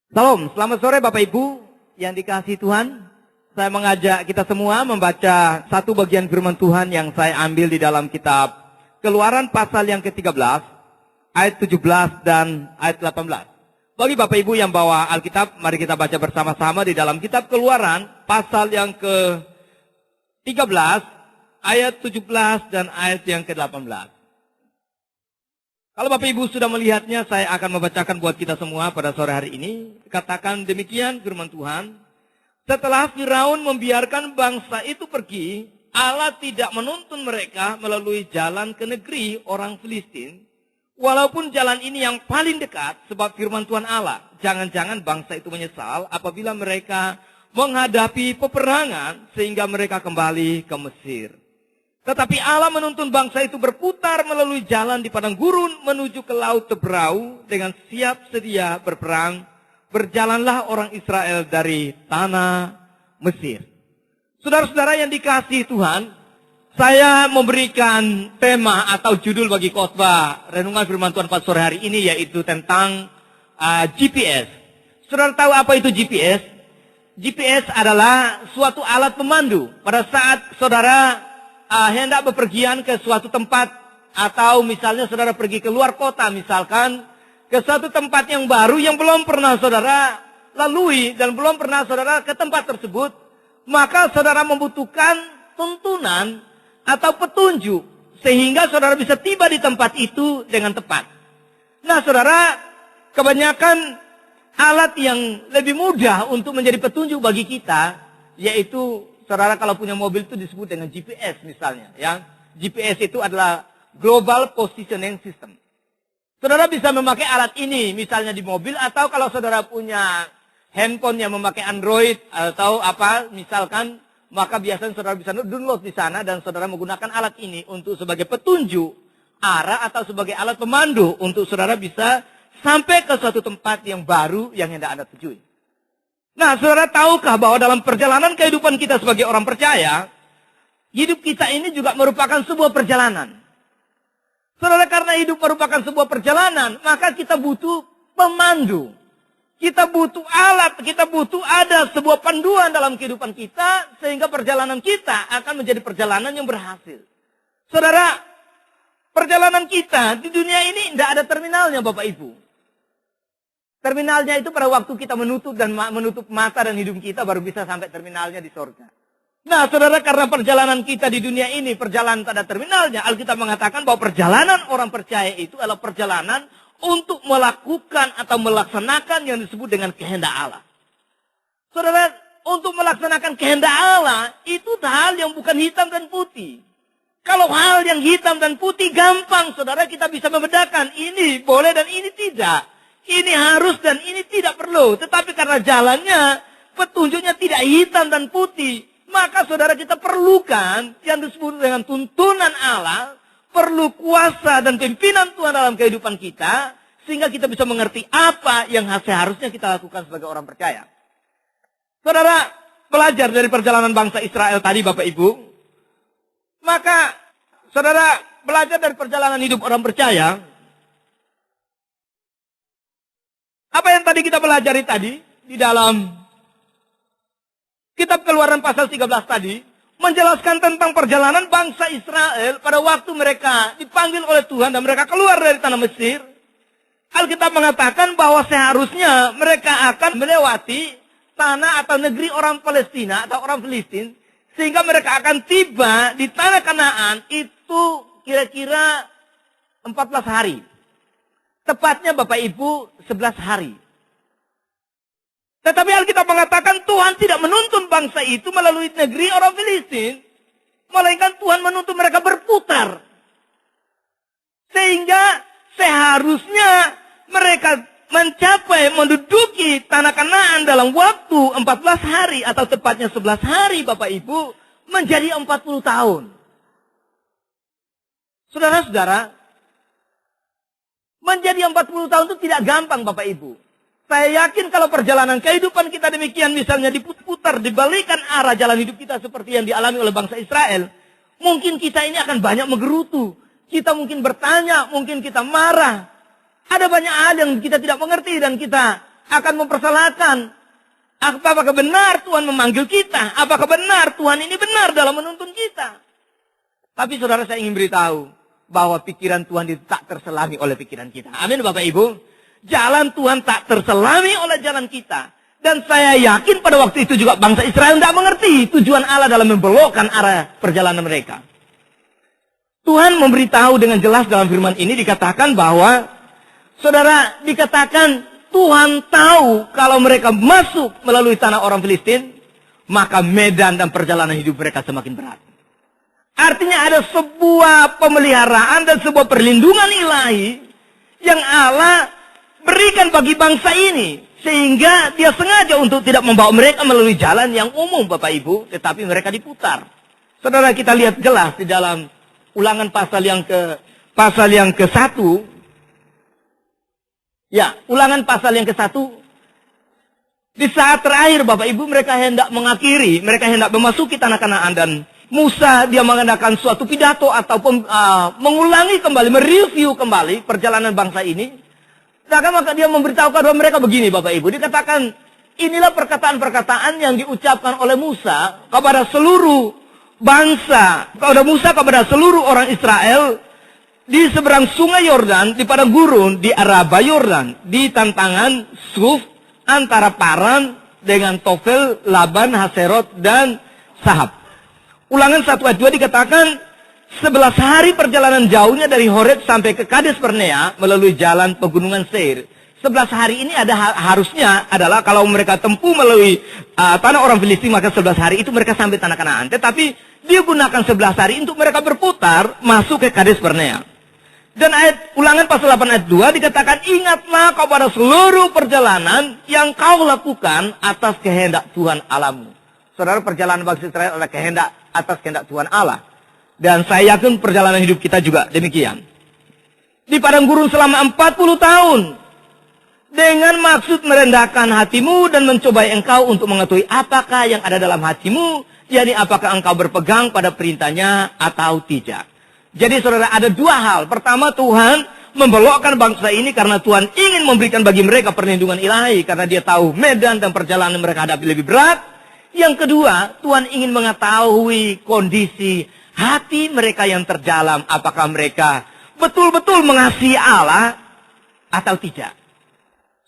Salam, selamat sore Bapak Ibu yang dikasihi Tuhan. Saya mengajak kita semua membaca satu bagian firman Tuhan yang saya ambil di dalam kitab Keluaran pasal yang ke-13, ayat 17 dan ayat 18. Bagi Bapak Ibu yang bawa Alkitab, mari kita baca bersama-sama di dalam kitab Keluaran pasal yang ke-13, ayat 17 dan ayat yang ke-18. Kalau Bapak Ibu sudah melihatnya, saya akan membacakan buat kita semua pada sore hari ini. Katakan demikian firman Tuhan. Setelah Firaun membiarkan bangsa itu pergi, Allah tidak menuntun mereka melalui jalan ke negeri orang Filistin. Walaupun jalan ini yang paling dekat, sebab firman Tuhan Allah. Jangan-jangan bangsa itu menyesal apabila mereka menghadapi peperangan sehingga mereka kembali ke Mesir. Tetapi Allah menuntun bangsa itu berputar melalui jalan di padang gurun menuju ke laut Tebrau dengan siap sedia berperang. Berjalanlah orang Israel dari tanah Mesir. Saudara-saudara yang dikasihi Tuhan, saya memberikan tema atau judul bagi khotbah renungan firman Tuhan pada sore hari ini, yaitu tentang GPS. Saudara tahu apa itu GPS? GPS adalah suatu alat pemandu. Pada saat saudara hendak bepergian ke suatu tempat, atau misalnya saudara pergi ke luar kota, misalkan ke suatu tempat yang baru yang belum pernah saudara lalui dan belum pernah saudara ke tempat tersebut, maka saudara membutuhkan tuntunan atau petunjuk sehingga saudara bisa tiba di tempat itu dengan tepat. Nah saudara, kebanyakan alat yang lebih mudah untuk menjadi petunjuk bagi kita, yaitu saudara kalau punya mobil itu disebut dengan GPS misalnya, ya. GPS itu adalah Global Positioning System. Saudara bisa memakai alat ini misalnya di mobil, atau kalau saudara punya handphone yang memakai Android atau apa misalkan, maka biasanya saudara bisa download di sana dan saudara menggunakan alat ini untuk sebagai petunjuk arah atau sebagai alat pemandu untuk saudara bisa sampai ke suatu tempat yang baru yang hendak Anda tujui. Nah, saudara tahukah bahwa dalam perjalanan kehidupan kita sebagai orang percaya, hidup kita ini juga merupakan sebuah perjalanan. Saudara, karena hidup merupakan sebuah perjalanan, maka kita butuh pemandu. Kita butuh alat, kita butuh ada sebuah panduan dalam kehidupan kita, sehingga perjalanan kita akan menjadi perjalanan yang berhasil. Saudara, perjalanan kita di dunia ini tidak ada terminalnya Bapak Ibu. Terminalnya itu pada waktu kita menutup mata dan hidung kita baru bisa sampai terminalnya di surga. Nah saudara, karena perjalanan kita di dunia ini perjalanan tak ada terminalnya, Alkitab mengatakan bahwa perjalanan orang percaya itu adalah perjalanan untuk melakukan atau melaksanakan yang disebut dengan kehendak Allah. Saudara, untuk melaksanakan kehendak Allah itu hal yang bukan hitam dan putih. Kalau hal yang hitam dan putih gampang saudara, kita bisa membedakan ini boleh dan ini tidak. Ini harus dan ini tidak perlu. Tetapi karena jalannya, petunjuknya tidak hitam dan putih, maka saudara kita perlukan yang disebut dengan tuntunan Allah, perlu kuasa dan pimpinan Tuhan dalam kehidupan kita, sehingga kita bisa mengerti apa yang seharusnya kita lakukan sebagai orang percaya. Saudara, belajar dari perjalanan bangsa Israel tadi Bapak Ibu, maka saudara belajar dari perjalanan hidup orang percaya. Apa yang tadi kita pelajari tadi di dalam kitab Keluaran pasal 13 tadi menjelaskan tentang perjalanan bangsa Israel pada waktu mereka dipanggil oleh Tuhan dan mereka keluar dari tanah Mesir. Alkitab mengatakan bahwa seharusnya mereka akan melewati tanah atau negeri orang Palestina atau orang Filistin, sehingga mereka akan tiba di tanah Kanaan itu kira-kira 14 hari. Tepatnya Bapak Ibu 11 hari. Tetapi Alkitab mengatakan Tuhan tidak menuntun bangsa itu melalui negeri orang Filistin, melainkan Tuhan menuntun mereka berputar. Sehingga seharusnya mereka menduduki tanah Kanaan dalam waktu 14 hari atau tepatnya 11 hari Bapak Ibu, menjadi 40 tahun. Saudara-saudara, menjadi 40 tahun itu tidak gampang Bapak Ibu. Saya yakin kalau perjalanan kehidupan kita demikian, misalnya diputar, dibalikan arah jalan hidup kita seperti yang dialami oleh bangsa Israel, mungkin kita ini akan banyak menggerutu. Kita mungkin bertanya, mungkin kita marah. Ada banyak hal yang kita tidak mengerti dan kita akan mempersalahkan. Apakah benar Tuhan memanggil kita? Apakah benar Tuhan ini benar dalam menuntun kita? Tapi saudara, saya ingin beritahu bahwa pikiran Tuhan itu tak terselami oleh pikiran kita. Amin Bapak Ibu. Jalan Tuhan tak terselami oleh jalan kita. Dan saya yakin pada waktu itu juga bangsa Israel tidak mengerti tujuan Allah dalam membelokkan arah perjalanan mereka. Tuhan memberitahu dengan jelas dalam firman ini dikatakan bahwa, saudara, dikatakan Tuhan tahu kalau mereka masuk melalui tanah orang Filistin, maka medan dan perjalanan hidup mereka semakin berat. Artinya ada sebuah pemeliharaan dan sebuah perlindungan ilahi yang Allah berikan bagi bangsa ini. Sehingga dia sengaja untuk tidak membawa mereka melalui jalan yang umum Bapak Ibu, tetapi mereka diputar. Saudara, kita lihat jelas di dalam Ulangan pasal yang ke-1. Ya, Ulangan pasal yang ke-1. Di saat terakhir Bapak Ibu, mereka hendak mengakhiri, mereka hendak memasuki tanah Kanaan, dan Musa dia mengadakan suatu pidato ataupun mengulangi kembali, mereview kembali perjalanan bangsa ini. Maka dia memberitahukan bahwa mereka begini Bapak Ibu. Dikatakan inilah perkataan-perkataan yang diucapkan oleh Musa kepada seluruh bangsa. Kepada Musa kepada seluruh orang Israel di seberang sungai Yordan, di padang gurun, di Araba Yordan, di tantangan Suf antara Paran dengan Tofel, Laban, Haserot, dan Sahab. Ulangan 1 ayat 2 dikatakan 11 hari perjalanan jauhnya dari Horeb sampai ke Kades Barnea melalui jalan pegunungan Seir. 11 hari ini harusnya adalah kalau mereka tempuh melalui tanah orang Filistin, maka 11 hari itu mereka sampai tanah Kanaan. Tetapi dia gunakan 11 hari untuk mereka berputar masuk ke Kades Barnea. Dan Ulangan pasal 8 ayat 2 dikatakan, ingatlah kepada seluruh perjalanan yang kau lakukan atas kehendak Tuhan Allahmu. Saudara, perjalanan bangsa Israel adalah kehendak atas kehendak Tuhan Allah. Dan saya yakin perjalanan hidup kita juga demikian. Di padang gurun selama 40 tahun. Dengan maksud merendahkan hatimu dan mencobai engkau untuk mengetahui apakah yang ada dalam hatimu. yakni apakah engkau berpegang pada perintahnya atau tidak. Jadi saudara, ada dua hal. Pertama, Tuhan membelokkan bangsa ini karena Tuhan ingin memberikan bagi mereka perlindungan ilahi, karena dia tahu medan dan perjalanan mereka hadapi lebih berat. Yang kedua, Tuhan ingin mengetahui kondisi hati mereka yang terdalam, apakah mereka betul-betul mengasihi Allah atau tidak.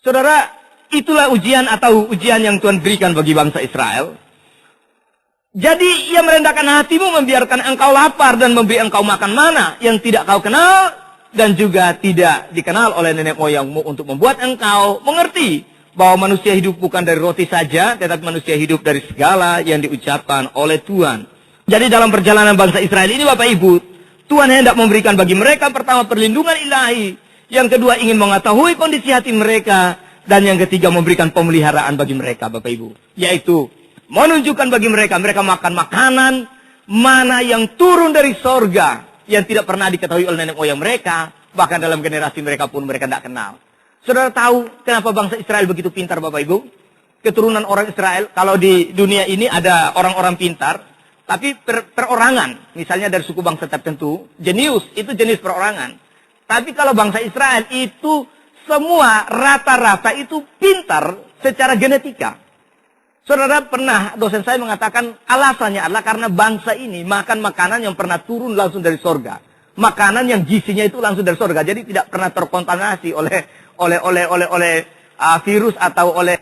Saudara, itulah ujian atau ujian yang Tuhan berikan bagi bangsa Israel. Jadi ia merendahkan hatimu, membiarkan engkau lapar dan memberi engkau makan mana yang tidak kau kenal dan juga tidak dikenal oleh nenek moyangmu, untuk membuat engkau mengerti bahwa manusia hidup bukan dari roti saja, tetapi manusia hidup dari segala yang diucapkan oleh Tuhan. Jadi dalam perjalanan bangsa Israel ini, Bapak Ibu, Tuhan hendak memberikan bagi mereka pertama perlindungan ilahi, yang kedua ingin mengetahui kondisi hati mereka, dan yang ketiga memberikan pemeliharaan bagi mereka, Bapak Ibu, yaitu menunjukkan bagi mereka makan makanan mana yang turun dari sorga, yang tidak pernah diketahui oleh nenek moyang mereka, bahkan dalam generasi mereka pun mereka tidak kenal. Saudara tahu kenapa bangsa Israel begitu pintar, Bapak Ibu? Keturunan orang Israel, kalau di dunia ini ada orang-orang pintar, tapi perorangan, misalnya dari suku bangsa tertentu, jenius, itu jenis perorangan. Tapi kalau bangsa Israel itu semua rata-rata itu pintar secara genetika. Saudara, pernah dosen saya mengatakan alasannya adalah karena bangsa ini makan makanan yang pernah turun langsung dari sorga. Makanan yang gizinya itu langsung dari sorga. Jadi tidak pernah terkontaminasi oleh virus atau oleh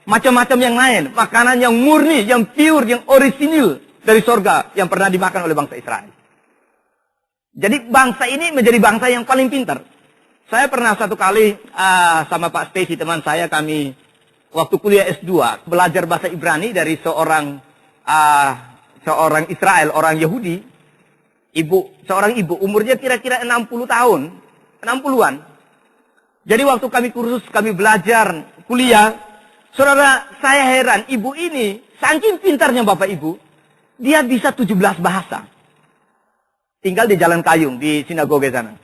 macam-macam yang lain. Makanan yang murni, yang pure, yang orisinil dari sorga yang pernah dimakan oleh bangsa Israel. Jadi bangsa ini menjadi bangsa yang paling pintar. Saya pernah satu kali sama Pak Stacy, teman saya, kami waktu kuliah S2 belajar bahasa Ibrani dari seorang Israel, orang Yahudi, seorang ibu, umurnya kira-kira 60 tahun, 60-an. Jadi waktu kami kursus, kami belajar kuliah, saudara, saya heran, ibu ini saking pintarnya Bapak Ibu, dia bisa 17 bahasa. Tinggal di Jalan Kayung, di sinagoga sana.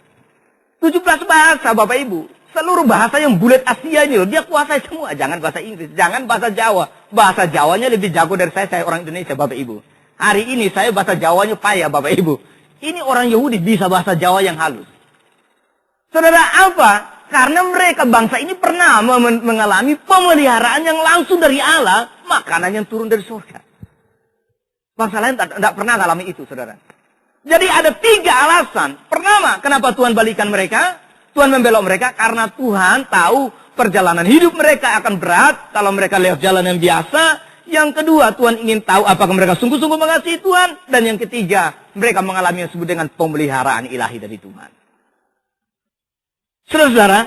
17 bahasa Bapak Ibu. Seluruh bahasa yang bulat Asia ini loh, dia kuasai semua. Jangan bahasa Inggris, jangan bahasa Jawa. Bahasa Jawanya lebih jago dari saya orang Indonesia, Bapak Ibu. Hari ini saya bahasa Jawanya payah, Bapak Ibu. Ini orang Yahudi bisa bahasa Jawa yang halus. Saudara, apa? Karena mereka bangsa ini pernah mengalami pemeliharaan yang langsung dari Allah, makanan yang turun dari surga. Bangsa lain tidak pernah mengalami itu, saudara. Jadi ada 3 alasan. Pertama, kenapa Tuhan balikan mereka? Tuhan membelok mereka karena Tuhan tahu perjalanan hidup mereka akan berat kalau mereka lewat jalan yang biasa. Yang kedua, Tuhan ingin tahu apakah mereka sungguh-sungguh mengasihi Tuhan. Dan yang ketiga, mereka mengalami yang disebut dengan pemeliharaan ilahi dari Tuhan. Saudara-saudara,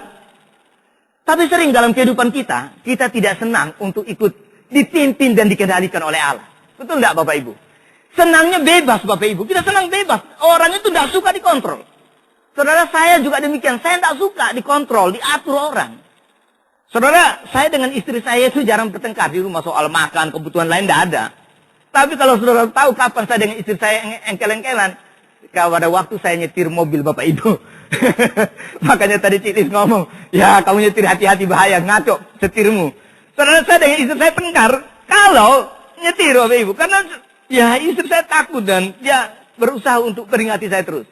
tapi sering dalam kehidupan kita tidak senang untuk ikut dipimpin dan dikendalikan oleh Allah. Betul tidak Bapak Ibu? Senangnya bebas Bapak Ibu. Kita senang bebas. Orang itu tidak suka dikontrol. Saudara, saya juga demikian. Saya tidak suka dikontrol, diatur orang. Saudara, saya dengan istri saya itu jarang bertengkar di rumah soal makan, kebutuhan lain tidak ada. Tapi kalau saudara tahu kapan saya dengan istri saya engkel-engkelan, pada waktu saya nyetir mobil Bapak Ibu. Makanya tadi Citis ngomong, ya kamu nyetir hati-hati bahaya, ngaco setirmu. Saudara, saya dengan istri saya tengkar kalau nyetir Bapak Ibu. Karena ya istri saya takut dan dia berusaha untuk peringati saya terus.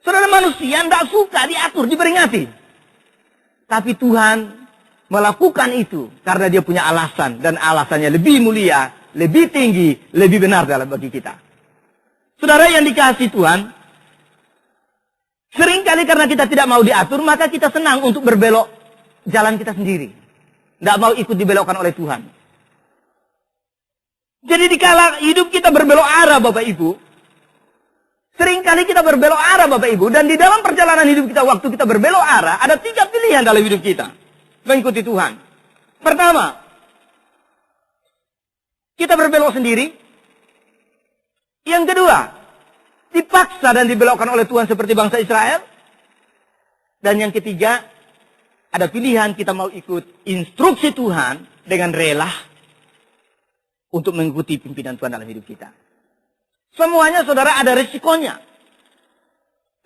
Saudara, manusia tidak suka diatur, diperingati. Tapi Tuhan melakukan itu karena dia punya alasan. Dan alasannya lebih mulia, lebih tinggi, lebih benar dalam bagi kita. Saudara yang dikasihi Tuhan, seringkali karena kita tidak mau diatur, maka kita senang untuk berbelok jalan kita sendiri. Tidak mau ikut dibelokkan oleh Tuhan. Jadi dikala hidup kita berbelok arah Bapak Ibu, seringkali kita berbelok arah Bapak Ibu, dan di dalam perjalanan hidup kita, waktu kita berbelok arah, ada 3 pilihan dalam hidup kita. Mengikuti Tuhan. Pertama, kita berbelok sendiri. Yang kedua, dipaksa dan dibelokkan oleh Tuhan seperti bangsa Israel. Dan yang ketiga, ada pilihan kita mau ikut instruksi Tuhan dengan rela untuk mengikuti pimpinan Tuhan dalam hidup kita. Semuanya saudara ada resikonya.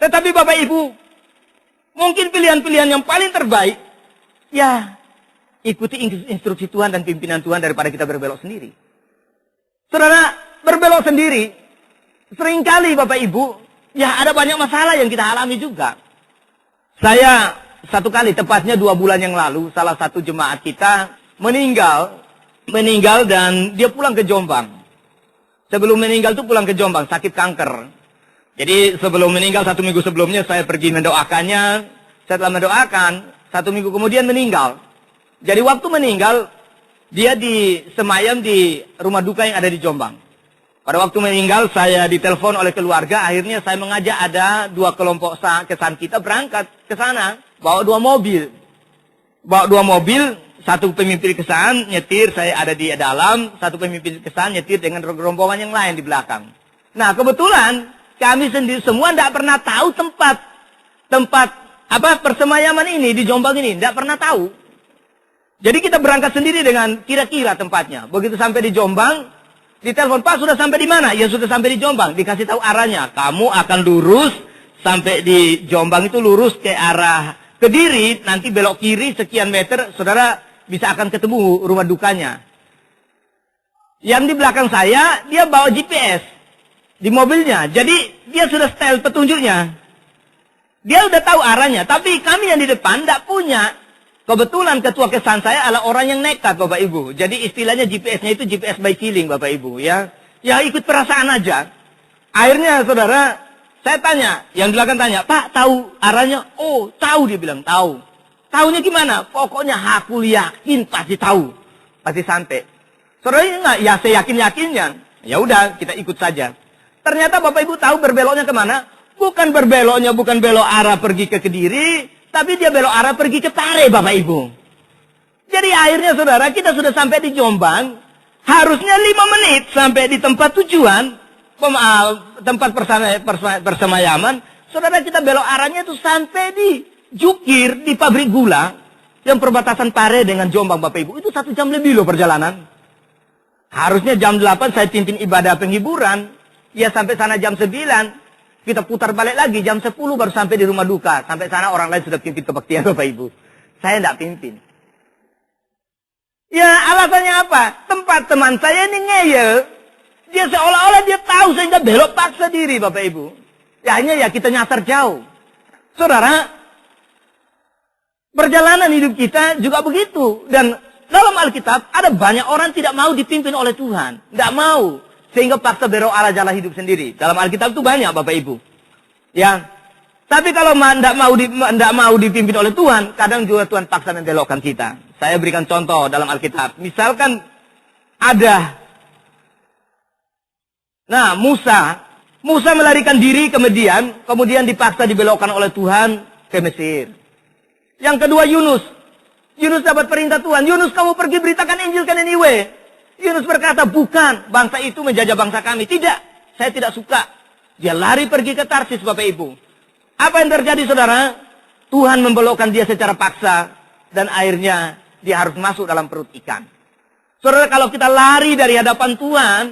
Tetapi Bapak Ibu, mungkin pilihan-pilihan yang paling terbaik, ya ikuti instruksi Tuhan dan pimpinan Tuhan daripada kita berbelok sendiri. Saudara, berbelok sendiri, seringkali Bapak Ibu, ya ada banyak masalah yang kita alami juga. Saya satu kali, tepatnya 2 bulan yang lalu, salah satu jemaat kita meninggal dan dia pulang ke Jombang. Sebelum meninggal tuh pulang ke Jombang, sakit kanker. Jadi sebelum meninggal 1 minggu sebelumnya saya pergi mendoakannya. Setelah mendoakan, 1 minggu kemudian meninggal. Jadi waktu meninggal, dia semayam di rumah duka yang ada di Jombang. Pada waktu meninggal, saya ditelepon oleh keluarga. Akhirnya saya mengajak ada 2 kelompok kesan kita berangkat ke sana. Bawa 2 mobil. Bawa 2 mobil. 1 pemimpin kesan nyetir, saya ada di dalam. 1 pemimpin kesan nyetir dengan rombongan yang lain di belakang. Nah, kebetulan kami sendiri semua tidak pernah tahu tempat persemayaman ini di Jombang ini. Tidak pernah tahu. Jadi kita berangkat sendiri dengan kira-kira tempatnya. Begitu sampai di Jombang, ditelepon, Pak sudah sampai di mana? Ya sudah sampai di Jombang. Dikasih tahu arahnya. Kamu akan lurus sampai di Jombang itu lurus ke arah Kediri. Nanti belok kiri sekian meter, saudara bisa akan ketemu rumah dukanya. Yang di belakang saya, dia bawa GPS di mobilnya. Jadi dia sudah setel petunjuknya. Dia udah tahu arahnya. Tapi kami yang di depan tidak punya. Kebetulan ketua kesan saya adalah orang yang nekat Bapak Ibu. Jadi istilahnya GPS-nya itu GPS by feeling Bapak Ibu. Ya ikut perasaan aja. Akhirnya saudara, saya tanya. Yang di belakang tanya, Pak tahu arahnya? Oh tahu, dia bilang tahu. Tahunya gimana? Pokoknya aku yakin pasti tahu. Pasti sampai. Saudara ini enggak? Ya saya yakin-yakinnya. Ya udah kita ikut saja. Ternyata Bapak Ibu tahu berbeloknya kemana? Bukan berbeloknya, bukan belok arah pergi ke Kediri. Tapi dia belok arah pergi ke Pare Bapak Ibu. Jadi akhirnya saudara kita sudah sampai di Jombang. Harusnya 5 menit sampai di tempat tujuan. Tempat persemayaman. Saudara kita belok arahnya itu sampai di Jukir, di pabrik gula. Yang perbatasan Pare dengan Jombang Bapak Ibu. Itu 1 jam lebih loh perjalanan. Harusnya jam 8 saya pimpin ibadah penghiburan. Ya sampai sana jam 9. Kita putar balik lagi jam 10 baru sampai di rumah duka. Sampai sana orang lain sudah pimpin kebaktian Bapak Ibu. Saya tidak pimpin. Ya alasannya apa? Tempat teman saya ini ngeyel. Dia seolah-olah dia tahu sehingga belok paksa diri Bapak Ibu. Ya hanya ya kita nyasar jauh. Saudara, Perjalanan hidup kita juga begitu. Dan dalam Alkitab ada banyak orang tidak mau dipimpin oleh Tuhan. Tidak mau. Sehingga paksa berok ala jalan hidup sendiri. Dalam Alkitab itu banyak Bapak Ibu. Ya. Tapi kalau tidak mau dipimpin oleh Tuhan, kadang juga Tuhan paksa membelokkan kita. Saya berikan contoh dalam Alkitab. Misalkan ada. Nah, Musa melarikan diri kemudian dipaksa dibelokkan oleh Tuhan ke Mesir. Yang kedua Yunus dapat perintah Tuhan. Yunus, kamu pergi beritakan Injil ke Niniwe. Yunus berkata, bukan, bangsa itu menjajah bangsa kami. Tidak, saya tidak suka. Dia lari pergi ke Tarsis, Bapak Ibu. Apa yang terjadi, saudara? Tuhan membelokkan dia secara paksa. Dan akhirnya dia harus masuk dalam perut ikan. Saudara, kalau kita lari dari hadapan Tuhan,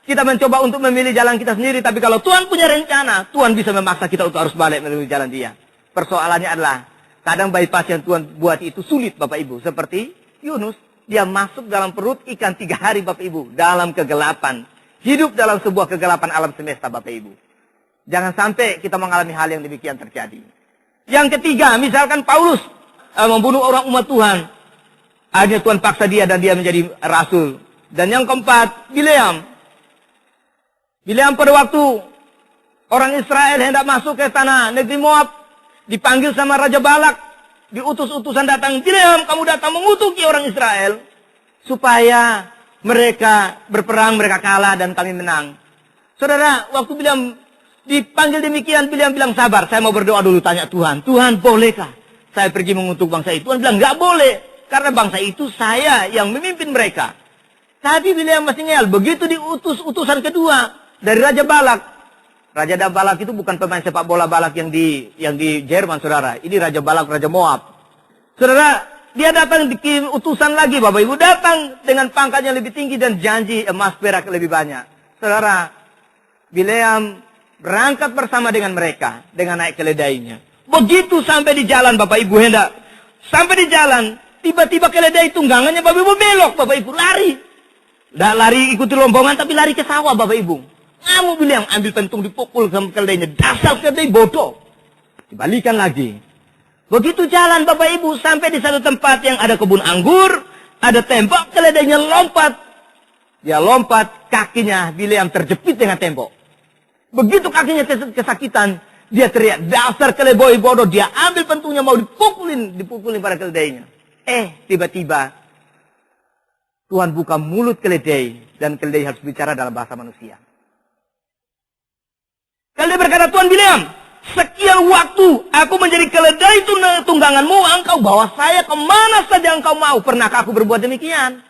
kita mencoba untuk memilih jalan kita sendiri. Tapi kalau Tuhan punya rencana, Tuhan bisa memaksa kita untuk harus balik melalui jalan dia. Persoalannya adalah, kadang bypass yang Tuhan buat itu sulit Bapak Ibu. Seperti Yunus. Dia masuk dalam perut ikan 3 hari Bapak Ibu. Dalam kegelapan. Hidup dalam sebuah kegelapan alam semesta Bapak Ibu. Jangan sampai kita mengalami hal yang demikian terjadi. Yang ketiga, misalkan Paulus membunuh orang umat Tuhan. Akhirnya Tuhan paksa dia dan dia menjadi rasul. Dan yang keempat, Bileam. Bileam pada waktu orang Israel hendak masuk ke tanah negeri Moab. Dipanggil sama Raja Balak. Diutus-utusan datang. Bileam, kamu datang mengutuki orang Israel. Supaya mereka berperang, mereka kalah dan kami menang. Saudara, waktu Bileam dipanggil demikian, Bileam bilang, sabar, saya mau berdoa dulu, tanya Tuhan. Tuhan, bolehkah saya pergi mengutuk bangsa itu? Tuhan bilang, nggak boleh. Karena bangsa itu saya yang memimpin mereka. Tapi Bileam masih ngeyel. Begitu diutus utusan kedua dari Raja Balak. Raja Balak itu bukan pemain sepak bola Balak yang di Jerman, saudara. Ini Raja Balak, Raja Moab. Saudara, dia datang dikirim utusan lagi, Bapak Ibu. Datang dengan pangkat yang lebih tinggi dan janji emas perak lebih banyak. Saudara, Bileam berangkat bersama dengan mereka. Dengan naik keledainya. Begitu sampai di jalan, Bapak Ibu, hendak. Sampai di jalan, tiba-tiba keledai tunggangannya, Bapak Ibu, belok, Bapak Ibu, lari. Tidak lari ikuti rombongan, tapi lari ke sawah, Bapak Ibu. Kamu bilang ambil pentung dipukul sama keledainya. Dasar keledai bodoh. Dibalikan lagi. Begitu jalan Bapak Ibu sampai di satu tempat yang ada kebun anggur. Ada tembok, keledainya lompat. Dia lompat, kakinya Bileam terjepit dengan tembok. Begitu kakinya kesakitan. Dia teriak, dasar keledai bodoh. Dia ambil pentungnya mau dipukulin pada keledainya. Tiba-tiba Tuhan buka mulut keledai. Dan keledai harus bicara dalam bahasa manusia. Keledai berkata, Tuhan Bileam, sekian waktu aku menjadi keledai tungganganmu, engkau bawa saya kemana saja engkau mau. Pernahkah aku berbuat demikian?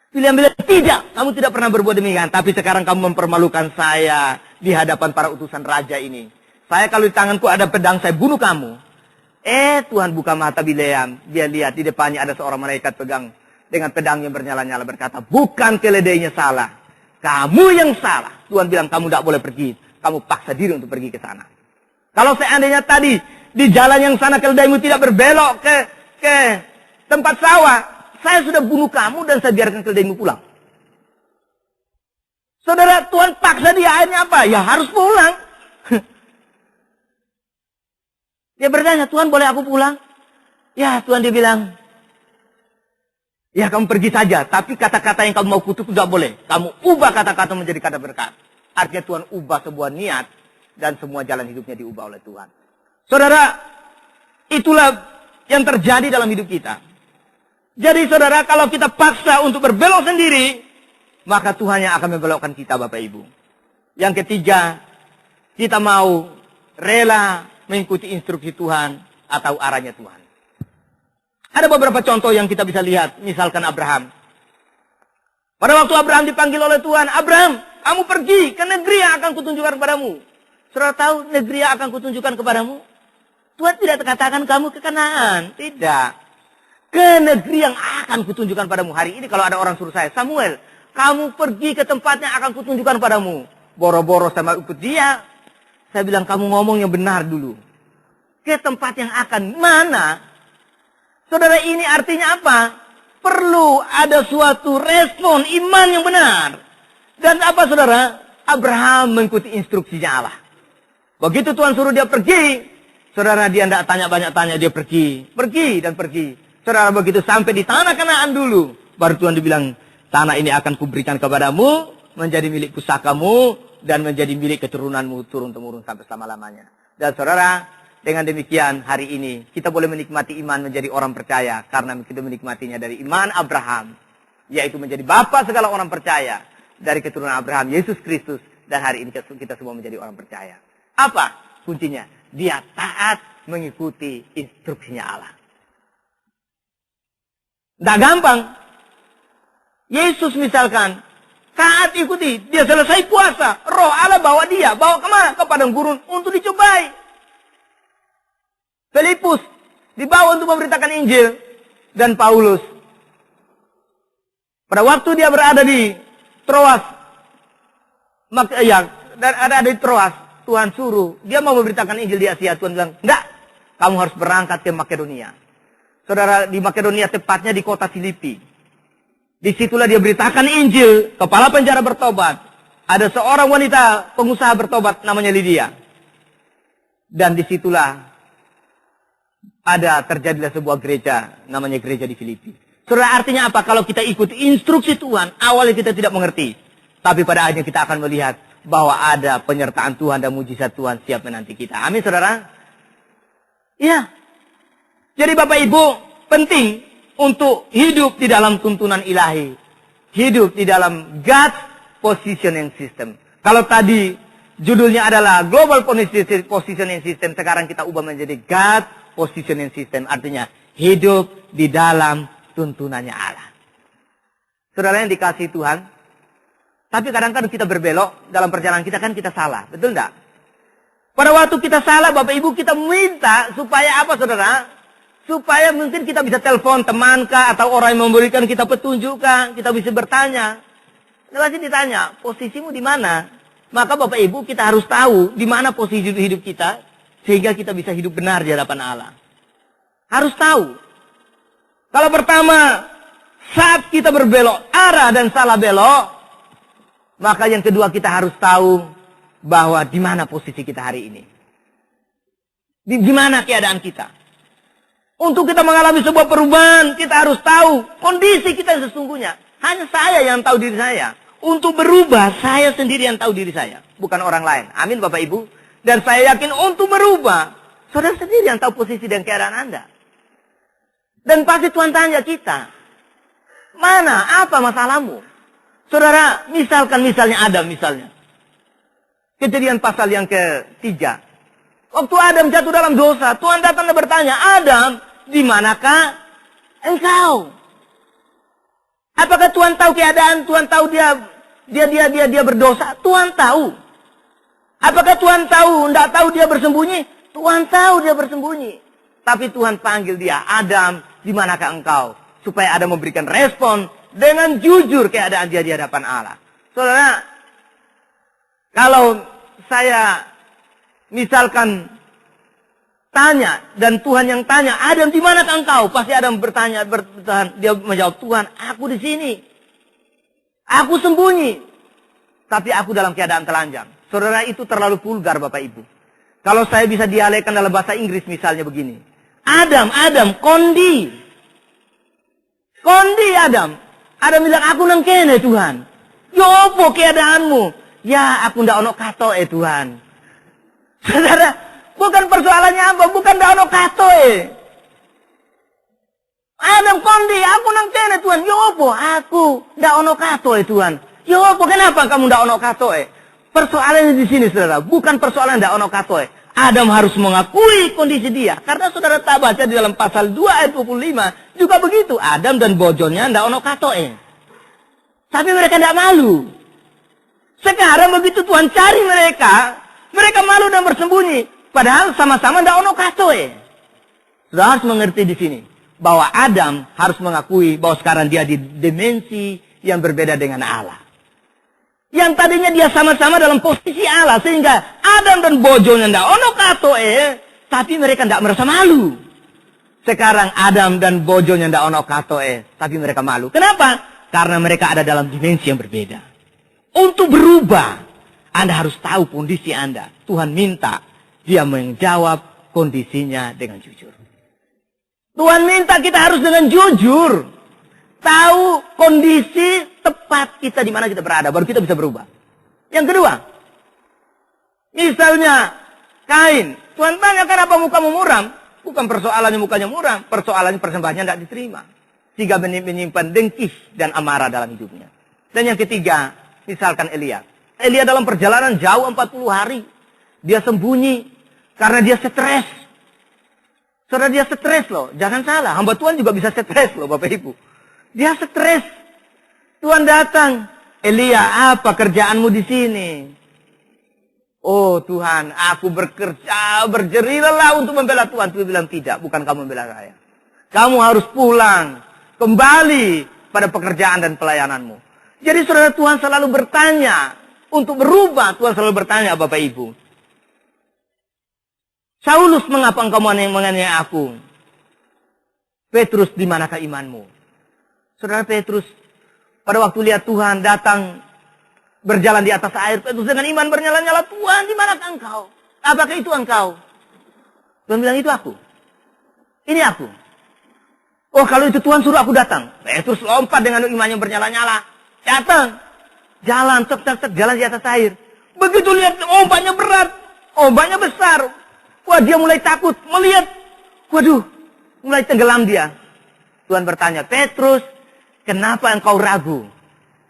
Bileam bilang, tidak, kamu tidak pernah berbuat demikian. Tapi sekarang kamu mempermalukan saya di hadapan para utusan raja ini. Saya kalau di tanganku ada pedang, saya bunuh kamu. Tuhan buka mata Bileam. Dia lihat di depannya ada seorang malaikat pegang dengan pedang yang bernyala-nyala berkata, bukan keledainya salah. Kamu yang salah. Tuhan bilang, kamu tidak boleh pergi. Kamu paksa diri untuk pergi ke sana. Kalau seandainya tadi di jalan yang sana keledaimu tidak berbelok ke tempat sawah, saya sudah bunuh kamu dan saya biarkan keledaimu pulang. Saudara, Tuhan paksa dia, akhirnya apa? Ya harus pulang. Dia bertanya, Tuhan boleh aku pulang? Ya, Tuhan dia bilang, ya kamu pergi saja, tapi kata-kata yang kamu mau kutuk tidak boleh. Kamu ubah kata-kata menjadi kata berkat. Artinya Tuhan ubah sebuah niat dan semua jalan hidupnya diubah oleh Tuhan. Saudara, itulah yang terjadi dalam hidup kita. Jadi saudara, kalau kita paksa untuk berbelok sendiri, maka Tuhan yang akan membelokkan kita, Bapak Ibu. Yang ketiga, kita mau rela mengikuti instruksi Tuhan atau arahnya Tuhan. Ada beberapa contoh yang kita bisa lihat, misalkan Abraham. Pada waktu Abraham dipanggil oleh Tuhan, Abraham, kamu pergi ke negeri yang akan kutunjukkan kepadamu. Saudara tahu negeri yang akan kutunjukkan kepadamu? Tuhan tidak katakan kamu ke Kanaan. Tidak. Ke negeri yang akan kutunjukkan padamu. Hari ini kalau ada orang suruh saya, Samuel, kamu pergi ke tempat yang akan kutunjukkan padamu. Boro-boro sama ikut dia. Saya bilang, kamu ngomong yang benar dulu. Ke tempat yang akan. Mana? Saudara, ini artinya apa? Perlu ada suatu respon iman yang benar. Dan apa saudara? Abraham mengikuti instruksinya Allah. Begitu Tuhan suruh dia pergi, Saudara, dia tidak tanya banyak tanya, dia pergi dan pergi. Saudara, begitu sampai di tanah Kanaan dulu, baru Tuhan dibilang, tanah ini akan kuberikan kepadamu, menjadi milik pusakamu, dan menjadi milik keturunanmu turun-temurun sampai selama-lamanya. Dan saudara, dengan demikian hari ini kita boleh menikmati iman menjadi orang percaya, karena kita menikmatinya dari iman Abraham, yaitu menjadi bapa segala orang percaya dari keturunan Abraham, Yesus Kristus, dan hari ini kita semua menjadi orang percaya. Apa kuncinya? Dia taat mengikuti instruksinya Allah. Tidak gampang. Yesus misalkan taat ikuti, dia selesai puasa, Roh Allah bawa kemana? Ke padang gurun untuk dicobai. Filipus dibawa untuk memberitakan Injil, dan Paulus pada waktu dia berada di Troas, dan ada di Troas, Tuhan suruh, dia mau memberitakan Injil di Asia. Tuhan bilang, enggak, kamu harus berangkat ke Makedonia. Saudara, di Makedonia, tepatnya di kota Filipi. Disitulah dia beritakan Injil, kepala penjara bertobat. Ada seorang wanita pengusaha bertobat namanya Lydia. Dan disitulah terjadilah sebuah gereja, namanya gereja di Filipi. Saudara, artinya apa? Kalau kita ikuti instruksi Tuhan, awalnya kita tidak mengerti. Tapi pada akhirnya kita akan melihat bahwa ada penyertaan Tuhan dan mujizat Tuhan siap menanti kita. Amin, saudara? Ya. Jadi Bapak Ibu, penting untuk hidup di dalam tuntunan ilahi. Hidup di dalam God's Positioning System. Kalau tadi judulnya adalah Global Positioning System, sekarang kita ubah menjadi God's Positioning System. Artinya, hidup di dalam tuntunannya Allah. Saudara yang dikasihi Tuhan, tapi kadang-kadang kita berbelok dalam perjalanan kita, kan kita salah. Betul enggak? Pada waktu kita salah, Bapak Ibu, kita minta supaya apa, saudara? Supaya mungkin kita bisa telepon teman kah, atau orang yang memberikan kita petunjuk kah, kita bisa bertanya. Pasti ditanya, posisimu di mana? Maka Bapak Ibu, kita harus tahu di mana posisi hidup kita, sehingga kita bisa hidup benar di hadapan Allah. Harus tahu. Kalau pertama, saat kita berbelok arah dan salah belok, maka yang kedua kita harus tahu bahwa di mana posisi kita hari ini. Di mana keadaan kita. Untuk kita mengalami sebuah perubahan, kita harus tahu kondisi kita yang sesungguhnya. Hanya saya yang tahu diri saya. Untuk berubah, saya sendiri yang tahu diri saya. Bukan orang lain. Amin Bapak Ibu. Dan saya yakin untuk berubah, saudara sendiri yang tahu posisi dan keadaan Anda. Dan pasti Tuhan tanya kita, mana, apa masalahmu? Saudara, misalnya Adam misalnya. Kejadian pasal yang ketiga. Waktu Adam jatuh dalam dosa, Tuhan datang dan bertanya, Adam, di manakah engkau? Apakah Tuhan tahu keadaan? Tuhan tahu dia berdosa? Tuhan tahu. Apakah Tuhan tahu? Tidak tahu dia bersembunyi? Tuhan tahu dia bersembunyi. Tapi Tuhan panggil dia, Adam, di manakah engkau? Supaya Adam memberikan respon dengan jujur keadaan dia di hadapan Allah. Saudara, kalau saya misalkan tanya, dan Tuhan yang tanya, Adam di manakah engkau? Pasti Adam bertanya, dia menjawab, Tuhan, aku di sini. Aku sembunyi. Tapi aku dalam keadaan telanjang. Saudara, itu terlalu vulgar Bapak Ibu. Kalau saya bisa dialekkan dalam bahasa Inggris misalnya begini. Adam, kondi. Kondi Adam. Adam bilang, aku nang kene Tuhan. Ya apa keadaanmu? Ya aku ndak ono katoke Tuhan. Saudara, bukan persoalannya apa, bukan ndak ono katoke. Adam kondi, aku nang kene Tuhan. Ya apa? Aku ndak ono katoke Tuhan. Ya apa, kenapa kamu ndak ono katoke? Persoalannya di sini saudara, bukan persoalan ndak ono katoke. Adam harus mengakui kondisi dia. Karena saudara tak baca di dalam pasal 2 ayat 25. Juga begitu. Adam dan bojonya ndak ono katoke. Tapi mereka ndak malu. Sekarang begitu Tuhan cari mereka. Mereka malu dan bersembunyi. Padahal sama-sama ndak ono katoke. Saudara harus mengerti di sini. Bahwa Adam harus mengakui bahwa sekarang dia di dimensi yang berbeda dengan Allah. Yang tadinya dia sama-sama dalam posisi Allah. Sehingga Adam dan bojonya ndak ono katoke. Tapi mereka ndak merasa malu. Sekarang Adam dan bojonya ndak ono katoke. Tapi mereka malu. Kenapa? Karena mereka ada dalam dimensi yang berbeda. Untuk berubah, Anda harus tahu kondisi Anda. Tuhan minta dia menjawab kondisinya dengan jujur. Tuhan minta kita harus dengan jujur. Tahu kondisi tepat kita di mana kita berada. Baru kita bisa berubah. Yang kedua. Misalnya Kain. Tuhan tanya, kenapa mukamu muram? Bukan persoalannya mukanya muram. Persoalannya persembahannya tidak diterima. Sehingga menyimpan dengki dan amarah dalam hidupnya. Dan yang ketiga. Misalkan Elia. Elia dalam perjalanan jauh 40 hari. Dia sembunyi. Karena dia stres. Saudara, dia stres loh. Jangan salah. Hamba Tuhan juga bisa stres loh Bapak Ibu. Dia stres. Tuhan datang. Elia, apa kerjaanmu di sini? Oh Tuhan, aku bekerja, berjerih lelah untuk membela Tuhan. Tuhan bilang, tidak, bukan kamu membela saya. Kamu harus pulang. Kembali pada pekerjaan dan pelayananmu. Jadi saudara, Tuhan selalu bertanya. Untuk berubah, Tuhan selalu bertanya Bapak Ibu. Saulus, mengapa engkau menganiaya aku? Petrus, di manakah imanmu? Saudara, Petrus pada waktu lihat Tuhan datang berjalan di atas air, Petrus dengan iman bernyala-nyala, Tuhan, di manakah engkau? Apakah itu engkau? Tuhan bilang, itu aku. Ini aku. Oh, kalau itu Tuhan suruh aku datang. Petrus lompat dengan imannya bernyala-nyala. Datang. Jalan, cek, jalan di atas air. Begitu lihat ombaknya berat, ombaknya besar. Wah, dia mulai takut, melihat. Waduh, mulai tenggelam dia. Tuhan bertanya, Petrus, kenapa engkau ragu?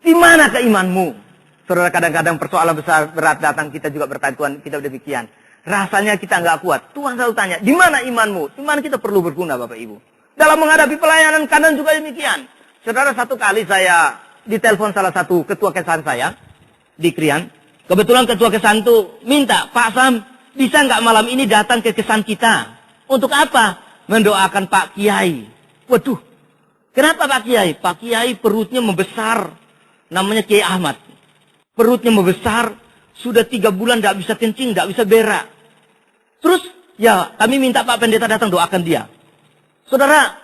Di mana keimanmu? Saudara, kadang-kadang persoalan besar berat datang, kita juga bertanya, Tuhan, kita demikian. Rasanya kita nggak kuat. Tuhan selalu tanya, di mana imanmu? Di mana kita perlu berguna, Bapak Ibu? Dalam menghadapi pelayanan kadang juga demikian. Saudara, satu kali saya ditelepon salah satu ketua kesan saya di Krian. Kebetulan ketua kesan itu minta, Pak Sam, bisa nggak malam ini datang ke kesan kita? Untuk apa? Mendoakan Pak Kiai. Waduh, kenapa Pak Kiai? Pak Kiai perutnya membesar. Namanya Kiai Ahmad. Perutnya membesar. Sudah 3 bulan nggak bisa kencing, nggak bisa berak. Terus, ya kami minta Pak Pendeta datang doakan dia. Saudara,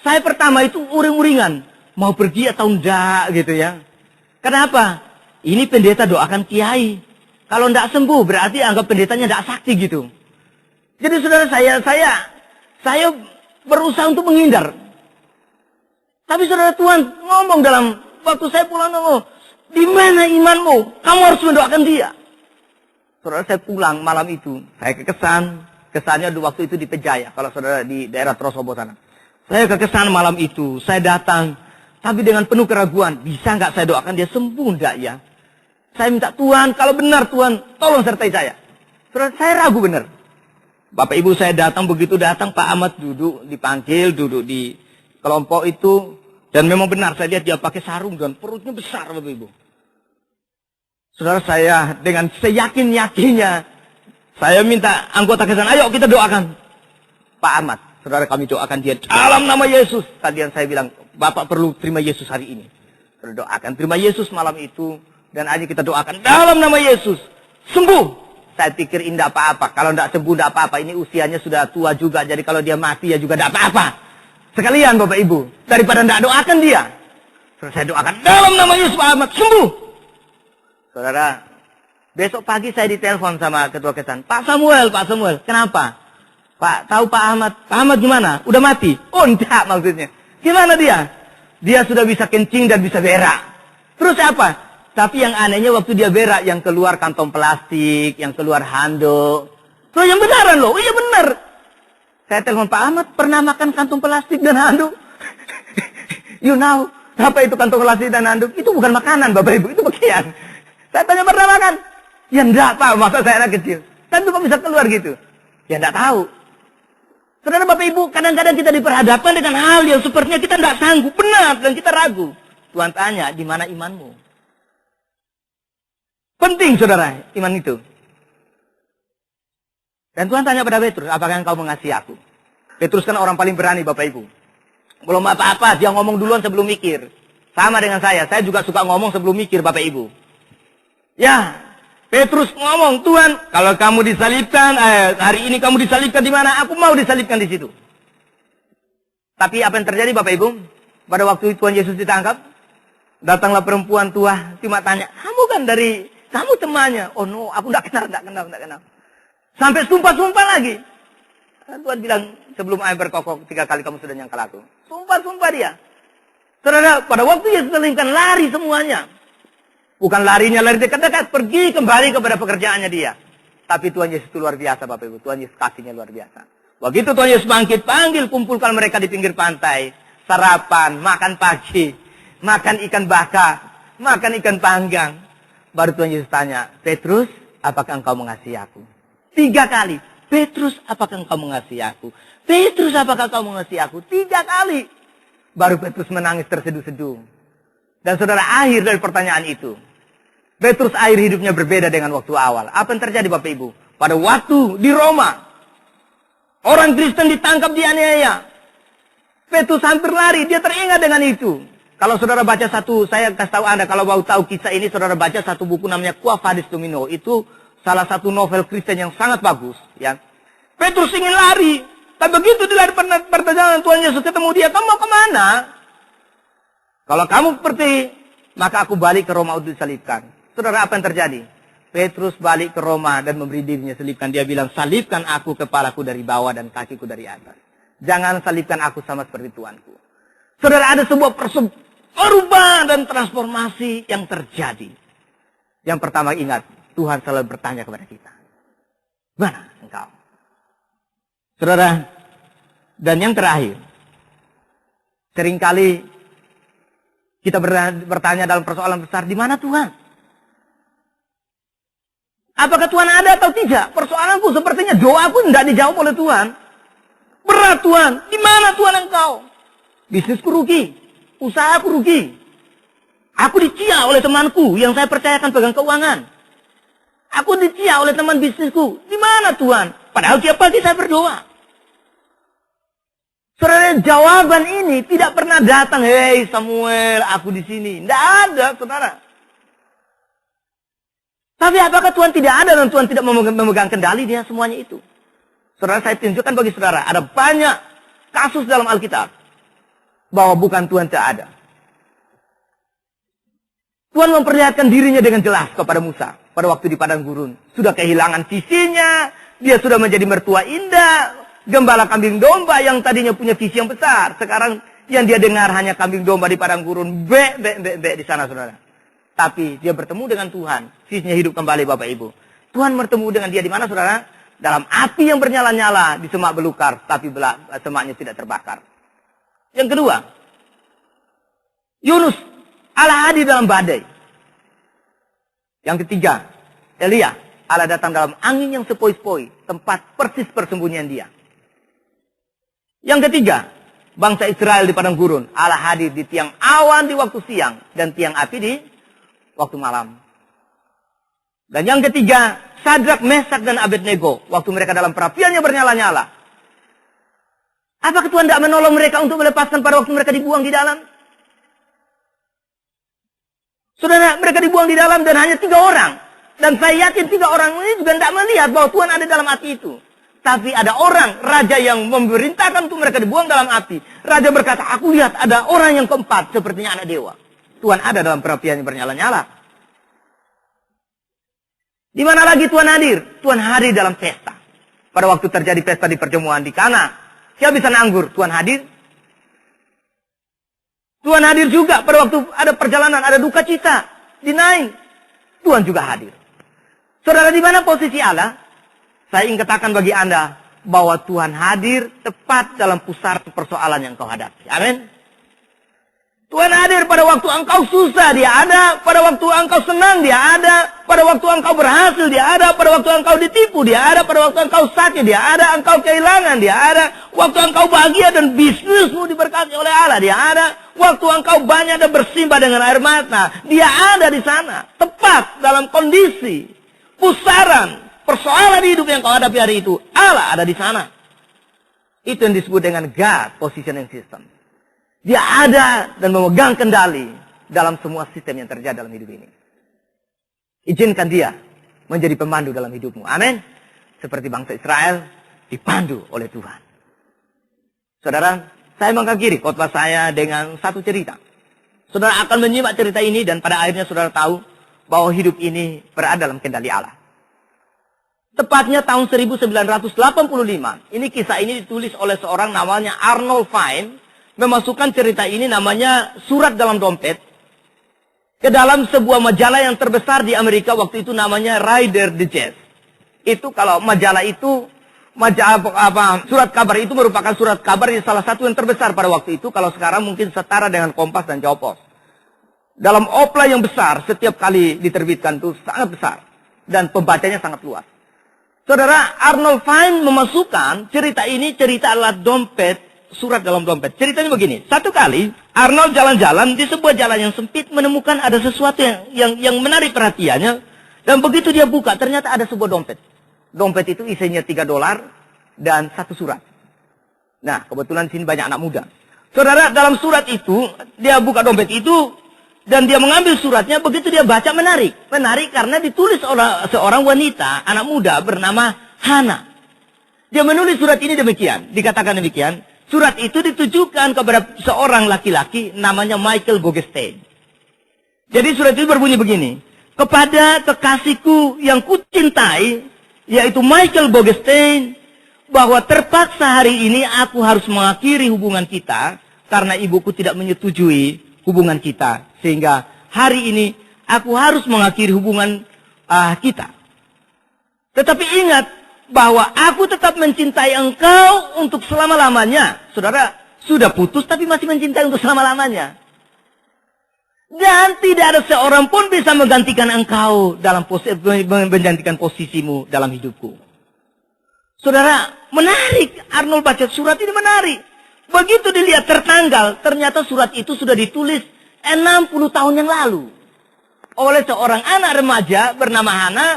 saya pertama itu uring-uringan. Mau pergi atau enggak gitu ya. Kenapa? Ini pendeta doakan Kiai. Kalau tidak sembuh berarti anggap pendetanya tidak sakti gitu. Jadi saudara, saya berusaha untuk menghindar. Tapi saudara, Tuhan ngomong dalam waktu saya pulang, ngomong, di mana imanmu? Kamu harus mendoakan dia. Saudara, saya pulang malam itu, saya ke kesan. Kesannya waktu itu di Pejaya, kalau saudara di daerah Trosobo sana. Saya ke kesan malam itu, saya datang. Tapi dengan penuh keraguan, bisa nggak saya doakan dia sembuh enggak ya? Saya minta Tuhan, kalau benar Tuhan, tolong sertai saya. Saudara, saya ragu benar. Bapak Ibu, saya datang, begitu datang Pak Ahmad duduk, dipanggil, duduk di kelompok itu. Dan memang benar, saya lihat dia pakai sarung dan perutnya besar Bapak Ibu. Saudara, saya dengan seyakin-yakinnya, saya minta anggota kesan, ayo kita doakan Pak Ahmad. Saudara, kami doakan dia dalam nama Yesus. Tadian saya bilang, Bapak perlu terima Yesus hari ini. Saudara, doakan, terima Yesus malam itu. Dan aja kita doakan dalam nama Yesus. Sembuh. Saya pikir indah apa-apa. Kalau tidak sembuh tidak apa-apa. Ini usianya sudah tua juga. Jadi kalau dia mati ya juga tidak apa-apa. Sekalian Bapak Ibu. Daripada tidak doakan dia. Terus saya doakan dalam nama Yesus Pak Ahmad. Sembuh. Saudara. Besok pagi saya ditelepon sama ketua kesan. Pak Samuel. Kenapa? Pak, tahu Pak Ahmad. Pak Ahmad gimana? Udah mati? Oh tidak maksudnya. Gimana dia? Dia sudah bisa kencing dan bisa berak. Terus apa? Tapi yang anehnya waktu dia berak, yang keluar kantong plastik, yang keluar handuk. Loh, yang benaran loh, iya benar. Saya telepon Pak Ahmad, pernah makan kantong plastik dan handuk? You know, apa itu kantong plastik dan handuk? Itu bukan makanan Bapak Ibu, itu bagian. Saya tanya, pernah makan? Ya enggak Pak, masa saya anak kecil. Tapi kok bisa keluar gitu? Ya enggak tahu. Saudara Bapak Ibu, kadang-kadang kita diperhadapkan dengan hal yang sepertinya kita enggak sanggup, benar, dan kita ragu. Tuhan tanya, di mana imanmu? Penting saudara, iman itu. Dan Tuhan tanya pada Petrus, apakah engkau mengasihi aku? Petrus kan orang paling berani Bapak Ibu. Belum apa-apa, dia ngomong duluan sebelum mikir. Sama dengan saya juga suka ngomong sebelum mikir Bapak Ibu. Ya, Petrus ngomong, Tuhan, kalau kamu disalibkan, hari ini kamu disalibkan di mana? Aku mau disalibkan di situ. Tapi apa yang terjadi Bapak Ibu? Pada waktu Tuhan Yesus ditangkap, datanglah perempuan tua, cuma tanya, kamu temannya? Oh no, aku tidak kenal. Sampai sumpah-sumpah lagi. Tuhan bilang, sebelum ayam berkokok 3 kali kamu sudah nyangkal aku. Sumpah dia. Saudara, pada waktu Yesus selingkan lari semuanya. Bukan larinya lari dekat-dekat, pergi kembali kepada pekerjaannya dia. Tapi Tuhan Yesus itu luar biasa Bapak Ibu. Tuhan Yesus kasihnya luar biasa. Begitu Tuhan Yesus bangkit, panggil, kumpulkan mereka di pinggir pantai. Sarapan, makan pagi, makan ikan bakar, makan ikan panggang. Baru Tuhan Yesus tanya, Petrus, apakah engkau mengasihi aku? 3 kali. Petrus, apakah engkau mengasihi aku? Petrus, apakah engkau mengasihi aku? 3 kali. Baru Petrus menangis terseduh-seduh. Dan saudara, akhir dari pertanyaan itu. Petrus akhir hidupnya berbeda dengan waktu awal. Apa yang terjadi Bapak Ibu? Pada waktu di Roma, orang Kristen ditangkap, dianiaya. Petrus hampir lari, dia teringat dengan itu. Kalau saudara baca saya kasih tahu Anda, kalau mau tahu kisah ini, saudara baca satu buku namanya Quo Vadis Domino. Itu salah satu novel Kristen yang sangat bagus. Ya. Petrus ingin lari. Tapi begitu di lari perjalanan Tuhan Yesus ketemu dia, kamu mau kemana? Kalau kamu seperti, maka aku balik ke Roma untuk disalibkan. Saudara, apa yang terjadi? Petrus balik ke Roma dan memberi dirinya salibkan. Dia bilang, salibkan aku kepalaku dari bawah dan kakiku dari atas. Jangan salibkan aku sama seperti Tuanku. Saudara, ada sebuah perubahan dan transformasi yang terjadi. Yang pertama ingat, Tuhan selalu bertanya kepada kita. Mana engkau? Saudara, dan yang terakhir. Seringkali kita bertanya dalam persoalan besar, di mana Tuhan? Apakah Tuhan ada atau tidak? Persoalanku sepertinya doaku tidak dijawab oleh Tuhan. Berat Tuhan, di mana Tuhan engkau? Bisnisku rugi, usahaku rugi. Aku dicia oleh temanku yang saya percayakan pegang keuangan. Aku dicia oleh teman bisnisku. Di mana Tuhan? Padahal tiap pagi saya berdoa. Saudara, jawaban ini tidak pernah datang. Hei Samuel, aku di sini. Tidak ada, saudara. Tapi apakah Tuhan tidak ada dan Tuhan tidak memegang kendali dia semuanya itu? Saudara, saya tunjukkan bagi saudara, ada banyak kasus dalam Alkitab bahwa bukan Tuhan tidak ada. Tuhan memperlihatkan dirinya dengan jelas kepada Musa pada waktu di padang gurun. Sudah kehilangan visinya, dia sudah menjadi mertua indah, gembala kambing domba yang tadinya punya visi yang besar. Sekarang yang dia dengar hanya kambing domba di padang gurun, be di sana saudara. Tapi dia bertemu dengan Tuhan, visinya hidup kembali Bapak Ibu. Tuhan bertemu dengan dia di mana saudara? Dalam api yang bernyala-nyala di semak belukar, tapi semaknya tidak terbakar. Yang kedua, Yunus, Allah hadir dalam badai. Yang ketiga, Elia, Allah datang dalam angin yang sepoi-sepoi, tempat persis persembunyian dia. Yang ketiga, bangsa Israel di padang gurun, Allah hadir di tiang awan di waktu siang dan tiang api di waktu malam. Dan yang ketiga, Sadrak, Mesak, dan Abednego, waktu mereka dalam perapiannya bernyala-nyala. Apakah Tuhan tidak menolong mereka untuk melepaskan pada waktu mereka dibuang di dalam? Saudara, mereka dibuang di dalam dan hanya 3 orang. Dan saya yakin 3 orang ini juga tidak melihat bahwa Tuhan ada dalam api itu. Tapi ada orang, raja yang memerintahkan untuk mereka dibuang dalam api. Raja berkata, aku lihat ada orang yang keempat, sepertinya anak dewa. Tuhan ada dalam perapian yang bernyala-nyala. Di mana lagi Tuhan hadir? Tuhan hadir dalam pesta. Pada waktu terjadi pesta di perjamuan di Kana, siapa bisa anggur? Tuhan hadir. Tuhan hadir juga pada waktu ada perjalanan, ada duka cita di Nain. Tuhan juga hadir. Saudara, di mana posisi Allah? Saya ingin katakan bagi Anda bahwa Tuhan hadir tepat dalam pusat persoalan yang kau hadapi. Amin. Tuhan hadir pada waktu engkau susah, dia ada. Pada waktu engkau senang, dia ada. Pada waktu engkau berhasil, dia ada. Pada waktu engkau ditipu, dia ada. Pada waktu engkau sakit, dia ada. Engkau kehilangan, dia ada. Waktu engkau bahagia dan bisnismu diberkati oleh Allah, dia ada. Waktu engkau banyak dan bersimbah dengan air mata, dia ada di sana. Tepat dalam kondisi pusaran persoalan hidup yang kau hadapi hari itu, Allah ada di sana. Itu yang disebut dengan God Positioning System. Dia ada dan memegang kendali dalam semua sistem yang terjadi dalam hidup ini. Izinkan dia menjadi pemandu dalam hidupmu. Amin. Seperti bangsa Israel dipandu oleh Tuhan. Saudara, saya mengakhiri khotbah saya dengan satu cerita. Saudara akan menyimak cerita ini dan pada akhirnya saudara tahu bahwa hidup ini berada dalam kendali Allah. Tepatnya tahun 1985. Ini kisah ini ditulis oleh seorang namanya Arnold Fine. Memasukkan cerita ini namanya Surat Dalam Dompet. Ke dalam sebuah majalah yang terbesar di Amerika waktu itu namanya Rider Digest. Itu kalau majalah itu, surat kabar itu merupakan surat kabar yang salah satu yang terbesar pada waktu itu. Kalau sekarang mungkin setara dengan Kompas dan Jawa Pos. Dalam opla yang besar, setiap kali diterbitkan itu sangat besar. Dan pembacanya sangat luas. Saudara, Arnold Fine memasukkan cerita ini, cerita adalah dompet, surat dalam dompet. Ceritanya begini, satu kali Arnold jalan-jalan di sebuah jalan yang sempit menemukan ada sesuatu yang menarik perhatiannya. Dan begitu dia buka, ternyata ada sebuah dompet. Dompet itu isinya $3 dan satu surat. Nah, kebetulan di sini banyak anak muda. Saudara, dalam surat itu, dia buka dompet itu, dan dia mengambil suratnya, begitu dia baca menarik. Menarik karena ditulis oleh seorang wanita, anak muda bernama Hana. Dia menulis surat ini demikian, dikatakan demikian. Surat itu ditujukan kepada seorang laki-laki namanya Michael Bogestein. Jadi surat itu berbunyi begini. Kepada kekasihku yang kucintai, yaitu Michael Bogestein, bahwa terpaksa hari ini aku harus mengakhiri hubungan kita, karena ibuku tidak menyetujui hubungan kita. Sehingga hari ini aku harus mengakhiri hubungan kita. Tetapi ingat, bahwa aku tetap mencintai engkau untuk selama-lamanya. Saudara, sudah putus tapi masih mencintai untuk selama-lamanya. Dan tidak ada seorang pun bisa menggantikan engkau dalam menggantikan posisimu dalam hidupku. Saudara, menarik. Arnold baca surat ini menarik. Begitu dilihat tertanggal, ternyata surat itu sudah ditulis 60 tahun yang lalu. Oleh seorang anak remaja bernama Hana,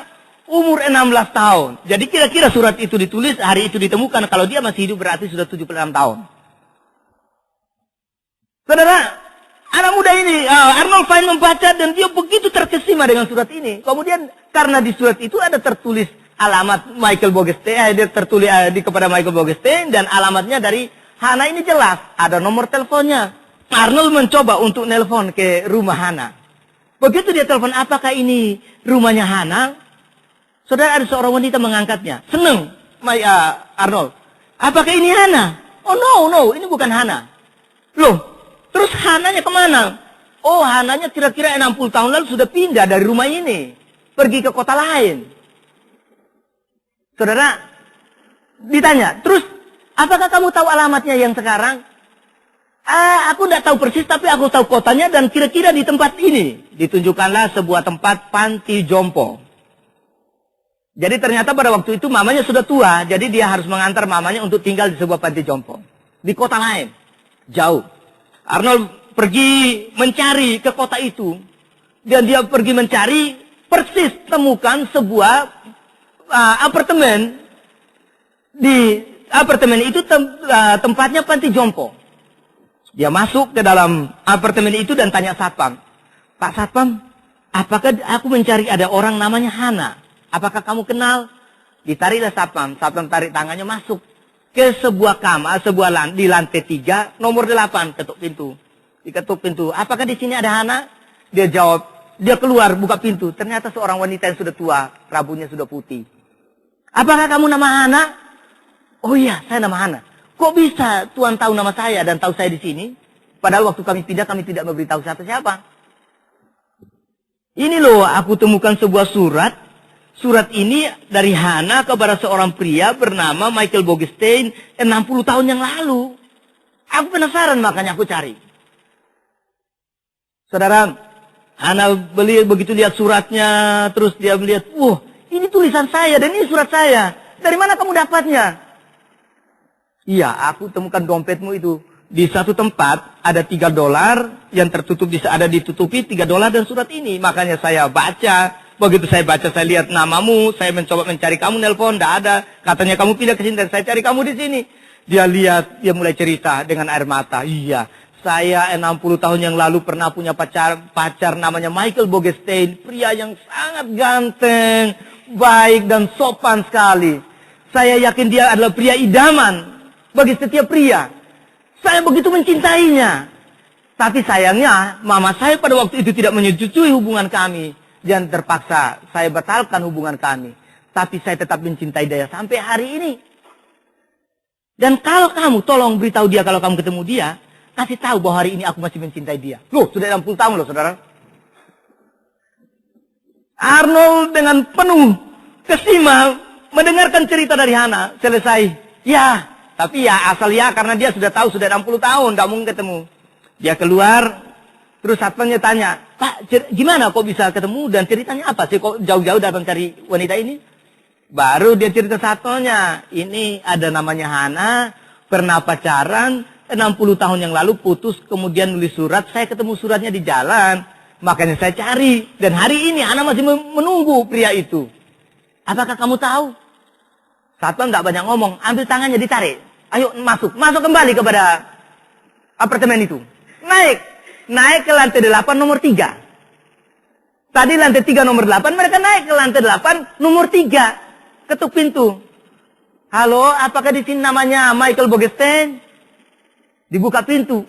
umur 16 tahun. Jadi kira-kira surat itu ditulis, hari itu ditemukan. Kalau dia masih hidup berarti sudah 76 tahun. Saudara, anak muda ini, Arnold Fine membaca dan dia begitu terkesima dengan surat ini. Kemudian karena di surat itu ada tertulis alamat Michael Bogestein, dia tertulis kepada Michael Bogestein dan alamatnya dari Hana ini jelas. Ada nomor teleponnya. Arnold mencoba untuk nelpon ke rumah Hana. Begitu dia telepon, apakah ini rumahnya Hana? Saudara, ada seorang wanita mengangkatnya. Senang, Arnold. Apakah ini Hana? Oh no, ini bukan Hana. Loh, terus Hananya kemana? Oh, Hananya kira-kira 60 tahun lalu sudah pindah dari rumah ini. Pergi ke kota lain. Saudara, ditanya, terus apakah kamu tahu alamatnya yang sekarang? Aku tidak tahu persis, tapi aku tahu kotanya dan kira-kira di tempat ini. Ditunjukkanlah sebuah tempat panti jompo. Jadi ternyata pada waktu itu mamanya sudah tua. Jadi dia harus mengantar mamanya untuk tinggal di sebuah panti jompo. Di kota lain. Jauh. Arnold pergi mencari ke kota itu. Dan dia pergi mencari, persis temukan sebuah apartemen. Di apartemen itu tempatnya panti jompo. Dia masuk ke dalam apartemen itu dan tanya satpam. Pak satpam, apakah aku mencari ada orang namanya Hana? Apakah kamu kenal? Ditariklah satpam. Satpam tarik tangannya masuk ke sebuah kamar, di lantai 3, nomor 8, ketuk pintu. Diketuk pintu. Apakah di sini ada Hana? Dia jawab. Dia keluar, buka pintu. Ternyata seorang wanita yang sudah tua, rambutnya sudah putih. Apakah kamu nama Hana? Oh iya, saya nama Hana. Kok bisa Tuhan tahu nama saya dan tahu saya di sini? Padahal waktu kami pindah, kami tidak memberitahu siapa-siapa. Ini loh, aku temukan sebuah surat. Surat ini dari Hana kepada seorang pria bernama Michael Bogestein 60 tahun yang lalu. Aku penasaran, makanya aku cari. Saudara, Hana begitu lihat suratnya, terus dia melihat, wah, ini tulisan saya dan ini surat saya. Dari mana kamu dapatnya? Iya, aku temukan dompetmu itu. Di satu tempat ada $3 yang tertutup, ada ditutupi $3 dan surat ini. Makanya saya baca. Begitu saya baca, saya lihat namamu, saya mencoba mencari kamu, nelpon, tidak ada. Katanya kamu pindah ke sini dan saya cari kamu di sini. Dia lihat, dia mulai cerita dengan air mata. Iya, saya 60 tahun yang lalu pernah punya pacar namanya Michael Bogestein. Pria yang sangat ganteng, baik dan sopan sekali. Saya yakin dia adalah pria idaman bagi setiap pria. Saya begitu mencintainya. Tapi sayangnya, mama saya pada waktu itu tidak menyetujui hubungan kami. Dan terpaksa saya batalkan hubungan kami. Tapi saya tetap mencintai dia sampai hari ini. Dan kalau kamu tolong beritahu dia kalau kamu ketemu dia, kasih tahu bahwa hari ini aku masih mencintai dia. Loh, sudah 60 tahun loh, saudara. Arnold dengan penuh kesima mendengarkan cerita dari Hana. Selesai. Ya, tapi ya asal ya karena dia sudah tahu sudah 60 tahun, tidak mungkin ketemu. Dia keluar, terus satpamnya tanya, Pak, gimana kok bisa ketemu dan ceritanya apa sih kok jauh-jauh datang cari wanita ini? Baru dia cerita satpamnya, ini ada namanya Hana, pernah pacaran, 60 tahun yang lalu putus, kemudian nulis surat, saya ketemu suratnya di jalan. Makanya saya cari. Dan hari ini Hana masih menunggu pria itu. Apakah kamu tahu? Satpam tidak banyak ngomong. Ambil tangannya ditarik. Ayo masuk. Masuk kembali kepada apartemen itu. Naik. Naik ke lantai 8 nomor 3. Tadi lantai 3 nomor 8. Mereka naik ke lantai 8 nomor 3. Ketuk pintu. Halo, apakah di sini namanya Michael Bogestein? Dibuka pintu.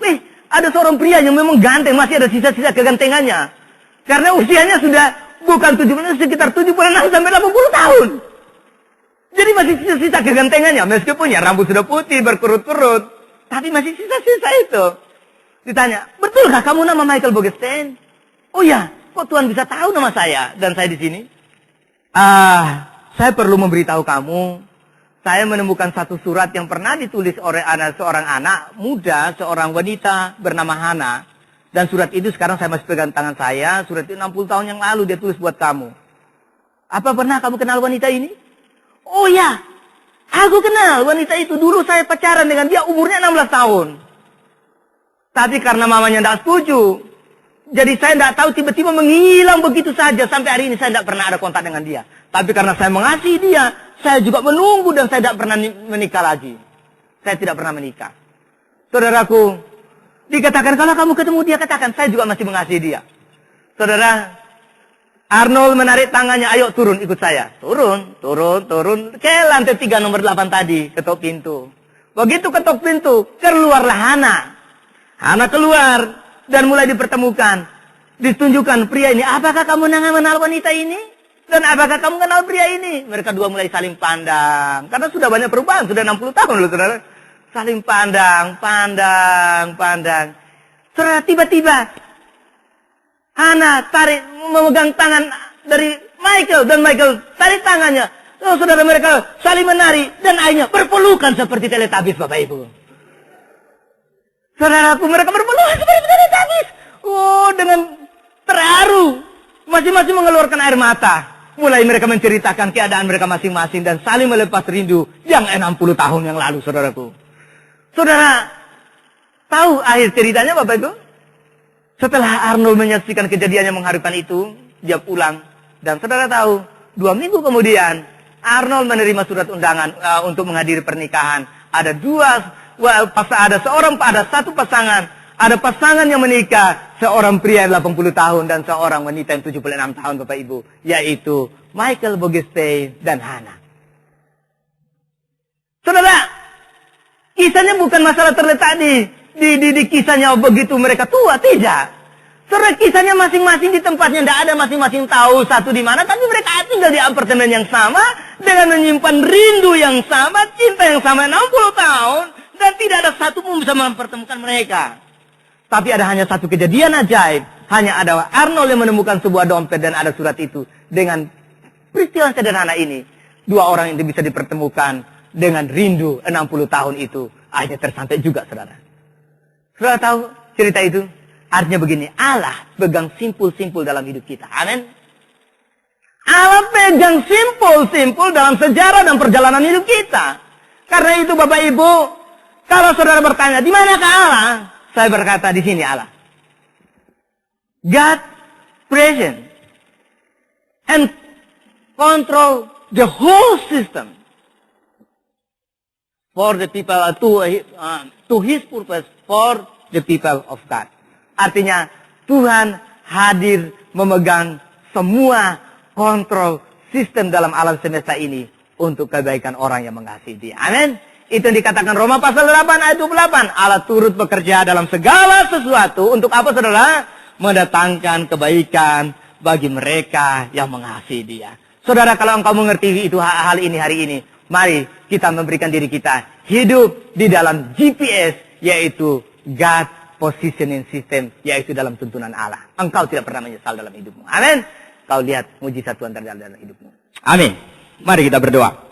Ada seorang pria yang memang ganteng, masih ada sisa-sisa kegantengannya. Karena usianya sudah bukan 70, sekitar 76 sampai 80 tahun. Jadi masih sisa-sisa kegantengannya. Meskipun ya rambut sudah putih, berkerut-kerut. Tapi masih sisa-sisa itu. Ditanya, betulkah kamu nama Michael Bogestein? Oh ya, kok Tuhan bisa tahu nama saya dan saya di sini? Saya perlu memberitahu kamu. Saya menemukan satu surat yang pernah ditulis oleh seorang anak muda, seorang wanita bernama Hana. Dan surat itu sekarang saya masih pegang tangan saya. Surat itu 60 tahun yang lalu dia tulis buat kamu. Apa pernah kamu kenal wanita ini? Oh ya, aku kenal wanita itu. Dulu saya pacaran dengan dia, umurnya 16 tahun. Tapi karena mamanya tidak setuju. Jadi saya tidak tahu, tiba-tiba menghilang begitu saja. Sampai hari ini saya tidak pernah ada kontak dengan dia. Tapi karena saya mengasihi dia, saya juga menunggu dan saya tidak pernah menikah lagi. Saya tidak pernah menikah. Saudaraku, dikatakan kalau kamu ketemu dia, katakan saya juga masih mengasihi dia. Saudara, Arnold menarik tangannya, ayo turun ikut saya. Turun. Ke lantai 3 nomor 8 tadi, ketok pintu. Begitu ketok pintu, keluarlah Hana. Hana keluar dan mulai dipertemukan. Ditunjukkan pria ini, apakah kamu mengenal wanita ini? Dan apakah kamu kenal pria ini? Mereka dua mulai saling pandang. Karena sudah banyak perubahan, sudah 60 tahun loh saudara. Saling pandang. Saudara, tiba-tiba Hana tarik, memegang tangan dari Michael. Dan Michael tarik tangannya. Oh, saudara, mereka saling menari. Dan akhirnya berpelukan seperti Teletubbies, Bapak Ibu. Saudaraku, mereka berpelukan seperti Teletubbies. Oh, dengan terharu. Masing-masing mengeluarkan air mata. Mulai mereka menceritakan keadaan mereka masing-masing dan saling melepas rindu yang 60 tahun yang lalu, saudaraku. Saudara, tahu akhir ceritanya Bapak Ibu? Setelah Arnold menyaksikan kejadian yang mengharukan itu, dia pulang. Dan saudara tahu, 2 minggu kemudian, Arnold menerima surat undangan untuk menghadiri pernikahan. Ada satu pasangan. Ada pasangan yang menikah, seorang pria 80 tahun dan seorang wanita yang 76 tahun Bapak Ibu. Yaitu Michael Bogestein dan Hana. Saudara, kisahnya bukan masalah terletak di kisahnya begitu mereka tua, tidak. Saudara, kisahnya masing-masing di tempatnya, tidak ada masing-masing tahu satu di mana. Tapi mereka tinggal di apartemen yang sama, dengan menyimpan rindu yang sama, cinta yang sama 60 tahun. Dan tidak ada satu pun bisa mempertemukan mereka. Tapi ada hanya satu kejadian ajaib. Hanya ada Arnold yang menemukan sebuah dompet dan ada surat itu. Dengan peristiwa sederhana ini, 2 orang yang bisa dipertemukan dengan rindu 60 tahun itu. Akhirnya tersampai juga, saudara. Saudara tahu cerita itu? Artinya begini, Allah pegang simpul-simpul dalam hidup kita. Amin. Allah pegang simpul-simpul dalam sejarah dan perjalanan hidup kita. Karena itu Bapak Ibu, kalau saudara bertanya, di manakah Allah? Saya berkata di sini Allah. God present and control the whole system for the people to His purpose for the people of God. Artinya Tuhan hadir memegang semua kontrol sistem dalam alam semesta ini untuk kebaikan orang yang mengasihi Dia. Amin. Itu yang dikatakan Roma pasal 8 ayat 28. Allah turut bekerja dalam segala sesuatu. Untuk apa saudara? Mendatangkan kebaikan bagi mereka yang mengasihi Dia. Saudara, kalau engkau mengerti itu hal ini hari ini, mari kita memberikan diri kita hidup di dalam GPS, yaitu God Positioning System, yaitu dalam tuntunan Allah. Engkau tidak pernah menyesal dalam hidupmu. Amin. Kau lihat mujizat Tuhan terjadi dalam hidupmu. Amin. Mari kita berdoa.